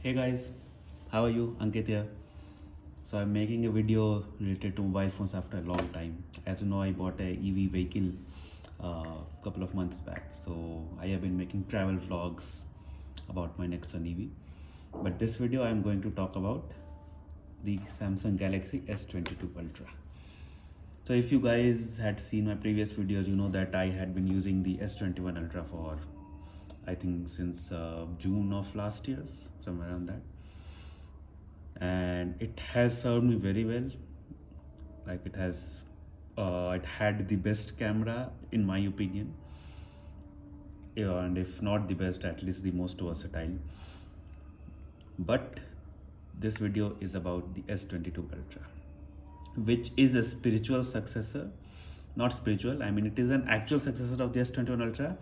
Hey guys, how are you? Ankit here. So I'm making a video related to mobile phones after a long time. As you know, I bought a EV vehicle a couple of months back. So I have been making travel vlogs about my next one EV. But this video I'm going to talk about the Samsung Galaxy S22 Ultra. So if you guys had seen my previous videos, you know that I had been using the S21 Ultra for I think since June of last year, somewhere around that, and it has served me very well. Like it had the best camera in my opinion, yeah, and if not the best, at least the most versatile. But this video is about the S22 Ultra, which is a spiritual successor. Not spiritual, I mean it is an actual successor of the S21 Ultra,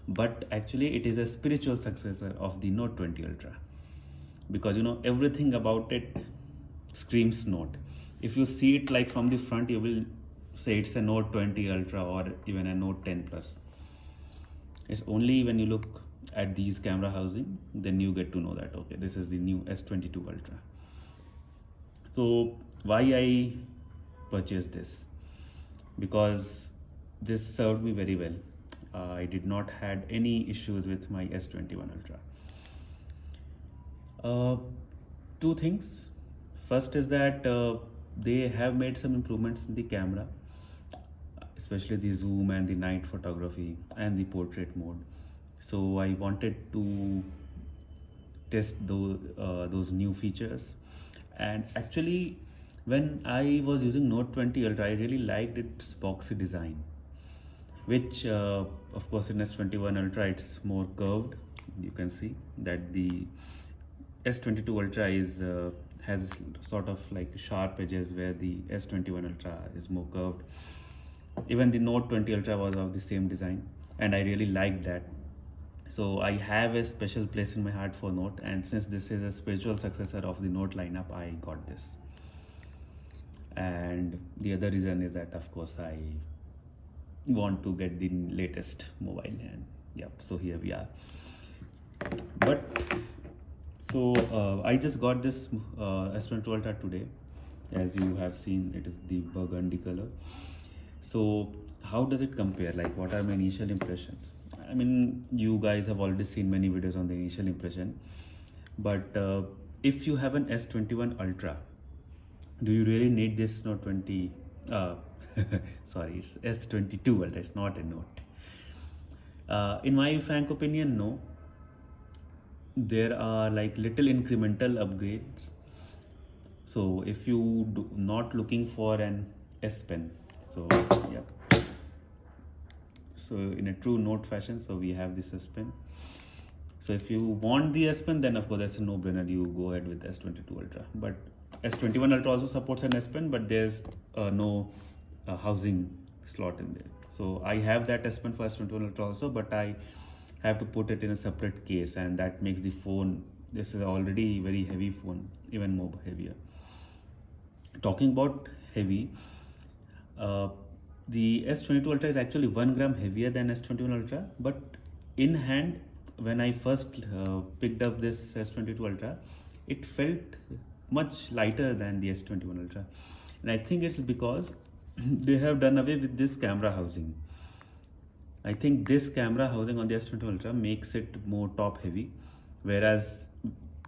but actually it is a spiritual successor of the Note 20 Ultra, because you know everything about it screams Note. If you see it like from the front, you will say it's a Note 20 Ultra or even a Note 10 Plus. It's only when you look at these camera housing, then you get to know that okay, this is the new S22 Ultra. So why I purchased this? Because this served me very well. I did not had any issues with my S21 Ultra. Two things. First is that they have made some improvements in the camera, especially the zoom and the night photography and the portrait mode. So I wanted to test those new features. And actually, when I was using Note 20 Ultra, I really liked its boxy design, which of course in S21 Ultra it's more curved. You can see that the S22 Ultra is has sort of like sharp edges, where the S21 Ultra is more curved. Even the Note 20 Ultra was of the same design, and I really liked that. So I have a special place in my heart for Note, and since this is a spiritual successor of the Note lineup, I got this. And the other reason is that of course I want to get the latest mobile, and yeah, so here we are. But so I just got this S22 Ultra today. As you have seen, it is the burgundy color. So how does it compare? Like, what are my initial impressions? I mean, you guys have already seen many videos on the initial impression, but if you have an S21 Ultra, do you really need this Note 20? Sorry, it's S22 Ultra, it's not a Note. In my frank opinion, no. There are like little incremental upgrades. So if you do not looking for an S Pen, so yeah, so in a true Note fashion, so we have this S Pen. So if you want the S Pen, then of course that's a no-brainer, you go ahead with S22 Ultra. But S21 Ultra also supports an S Pen, but there's no housing slot in there. So I have that S Pen for S21 Ultra also, but I have to put it in a separate case, and that makes the phone, this is already very heavy phone, even more heavier. Talking about heavy, the S22 Ultra is actually 1 gram heavier than S21 Ultra, but in hand, when I first picked up this S22 Ultra, it felt much lighter than the S21 Ultra. And I think it's because they have done away with this camera housing. I think this camera housing on the S22 Ultra makes it more top heavy, whereas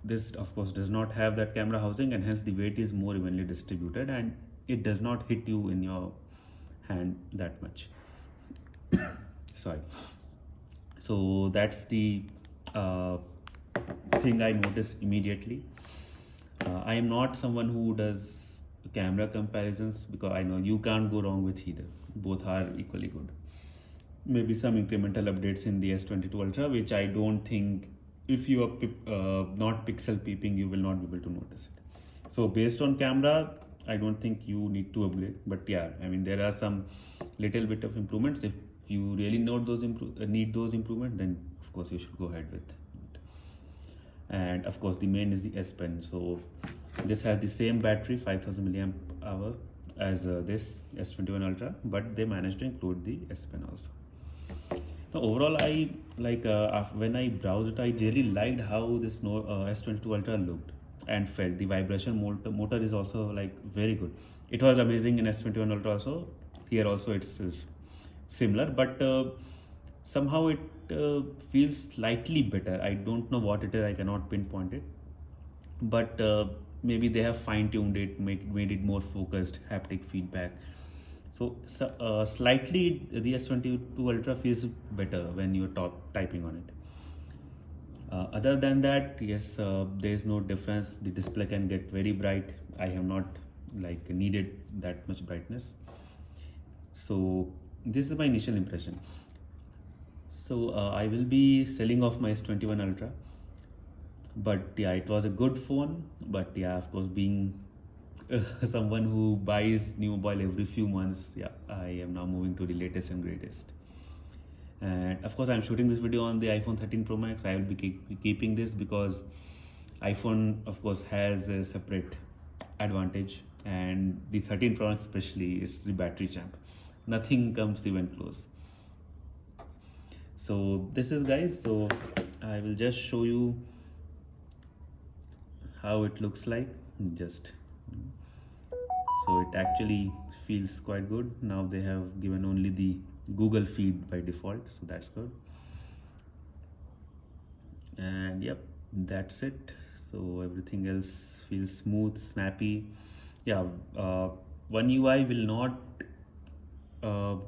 this of course does not have that camera housing, and hence the weight is more evenly distributed and it does not hit you in your hand that much. Sorry. So that's the thing I noticed immediately. I am not someone who does camera comparisons, because I know you can't go wrong with either. Both are equally good. Maybe some incremental updates in the S22 Ultra, which I don't think, if you are not pixel peeping, you will not be able to notice it. So based on camera, I don't think you need to upgrade. But yeah, I mean there are some little bit of improvements. If you really need those improvements, then of course you should go ahead with it. And of course the main is the S Pen. So this has the same battery, 5000 milliamp hour, as this S21 Ultra, but they managed to include the S Pen also. No, overall, I like when I browsed it, I really liked how this S22 Ultra looked and felt. The vibration motor is also like very good. It was amazing in S21 Ultra also. Here also it's similar, but somehow it feels slightly better. I don't know what it is. I cannot pinpoint it, but maybe they have fine-tuned it, made it more focused, haptic feedback. So slightly the S22 Ultra feels better when you're typing on it. Other than that, yes, there is no difference. The display can get very bright. I have not like needed that much brightness. So this is my initial impression. So I will be selling off my S21 Ultra, but yeah, it was a good phone. But yeah, of course, being someone who buys new mobile every few months, yeah, I am now moving to the latest and greatest. And of course, I'm shooting this video on the iPhone 13 Pro Max. I will be keeping this because iPhone, of course, has a separate advantage, and the 13 Pro Max especially, it's the battery champ. Nothing comes even close. So this is, guys. So I will just show you how it looks like. Just so it actually feels quite good. Now they have given only the Google feed by default, so that's good. And yep, that's it. So everything else feels smooth, snappy. Yeah, One UI will not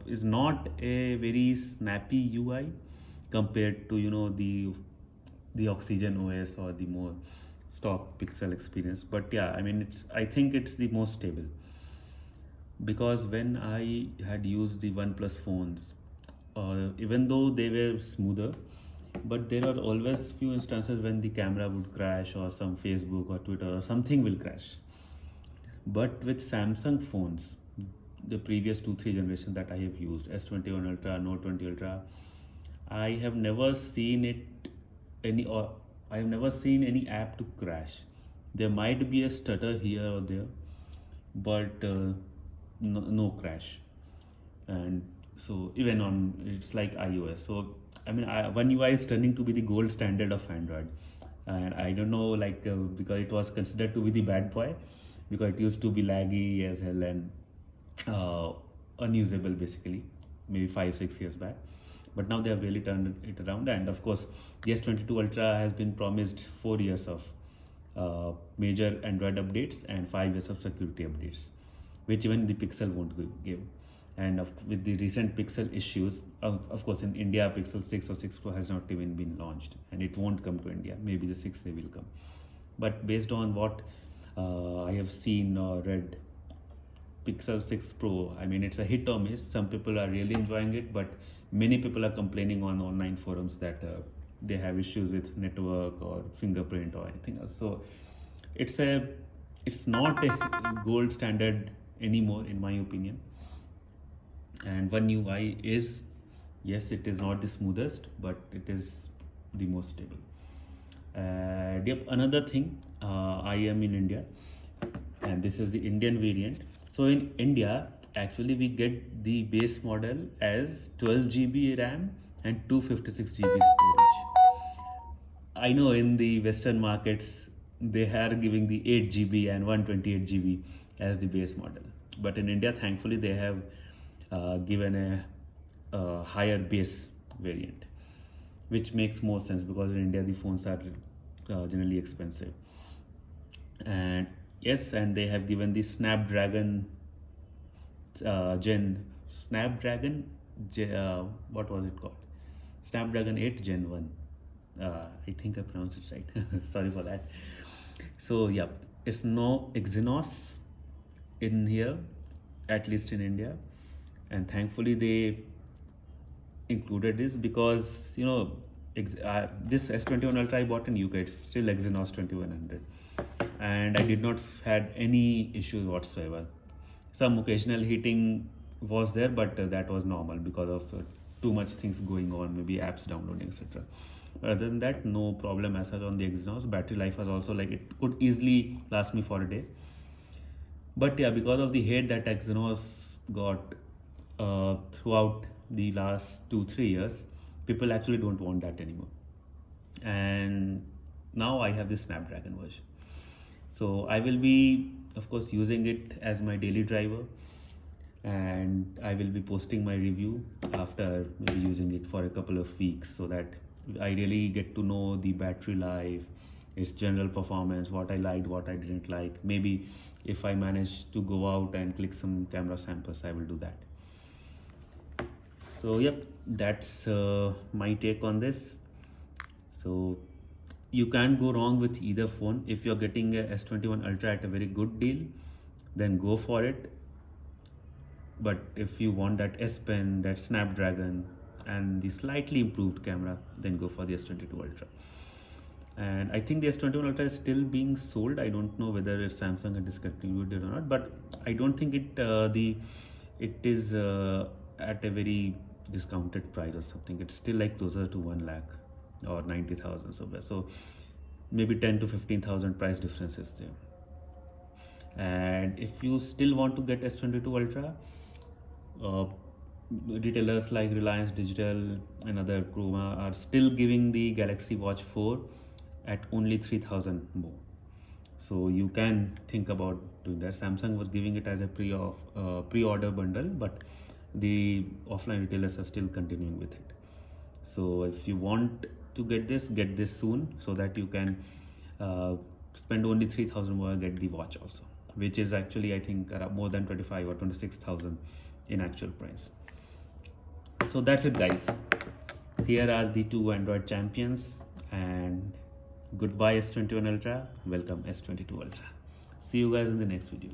is not a very snappy UI compared to the Oxygen OS or the more stock Pixel experience. But yeah, I mean I think it's the most stable, because when I had used the OnePlus phones, even though they were smoother, but there are always few instances when the camera would crash, or some Facebook or Twitter or something will crash. But with Samsung phones, the previous 2-3 generations that I have used, S21 Ultra, Note 20 Ultra, I have never seen I have never seen any app to crash. There might be a stutter here or there, but no crash. And so even on, it's like iOS. So I mean, One UI is turning to be the gold standard of Android, and I don't know, like because it was considered to be the bad boy, because it used to be laggy as hell and unusable basically, maybe 5-6 years back. But now they have really turned it around, and of course, the S22 Ultra has been promised 4 years of major Android updates and 5 years of security updates, which even the Pixel won't give. And with the recent Pixel issues, of course, in India, Pixel 6 or 6 Pro has not even been launched, and it won't come to India. Maybe the 6 they will come. But based on what I have seen or read, Pixel 6 Pro, I mean, it's a hit or miss. Some people are really enjoying it, but many people are complaining on online forums that they have issues with network or fingerprint or anything else. So it's not a gold standard anymore, in my opinion. And One UI is, yes, it is not the smoothest, but it is the most stable. Yep, another thing, I am in India, and this is the Indian variant. So in India, actually we get the base model as 12 GB RAM and 256 GB storage. I know in the Western markets they are giving the 8 GB and 128 GB as the base model, but in India, thankfully, they have given a higher base variant, which makes more sense because in India the phones are generally expensive. And yes, and they have given the Snapdragon what was it called? Snapdragon 8 Gen 1. I think I pronounced it right. Sorry for that. So yeah, it's no Exynos in here, at least in India, and thankfully they included this, because this S21 Ultra I bought in UK, it's still Exynos 2100, and I did not had any issues whatsoever. Some occasional heating was there, but that was normal because of too much things going on, maybe apps downloading, etc. Other than that, no problem as such on the Exynos. Battery life was also like, it could easily last me for a day. But yeah, because of the hate that Exynos got throughout the last 2-3 years, People actually don't want that anymore. And now I have this Snapdragon version. So I will be, of course, using it as my daily driver, and I will be posting my review after maybe using it for a couple of weeks, so that I really get to know the battery life, its general performance, what I liked, what I didn't like. Maybe if I manage to go out and click some camera samples, I will do that. So yep, that's my take on this. So you can't go wrong with either phone. If you're getting a S21 Ultra at a very good deal, then go for it. But if you want that S Pen, that Snapdragon, and the slightly improved camera, then go for the S22 Ultra. And I think the S21 Ultra is still being sold. I don't know whether Samsung had discontinued it or not, but I don't think it is at a very discounted price or something. It's still like closer to 1 lakh or 90,000 somewhere. So maybe 10 to 15,000 price difference is there. And if you still want to get S22 Ultra, retailers like Reliance Digital and other Chroma are still giving the Galaxy Watch 4 at only 3,000 more. So you can think about doing that. Samsung was giving it as a pre-order bundle, but the offline retailers are still continuing with it. So if you want to get this soon, so that you can spend only 3,000 more, get the watch also, which is actually I think more than 25 or 26,000 in actual price. So that's it, guys. Here are the two Android champions, and goodbye S21 Ultra, welcome S22 Ultra. See you guys in the next video.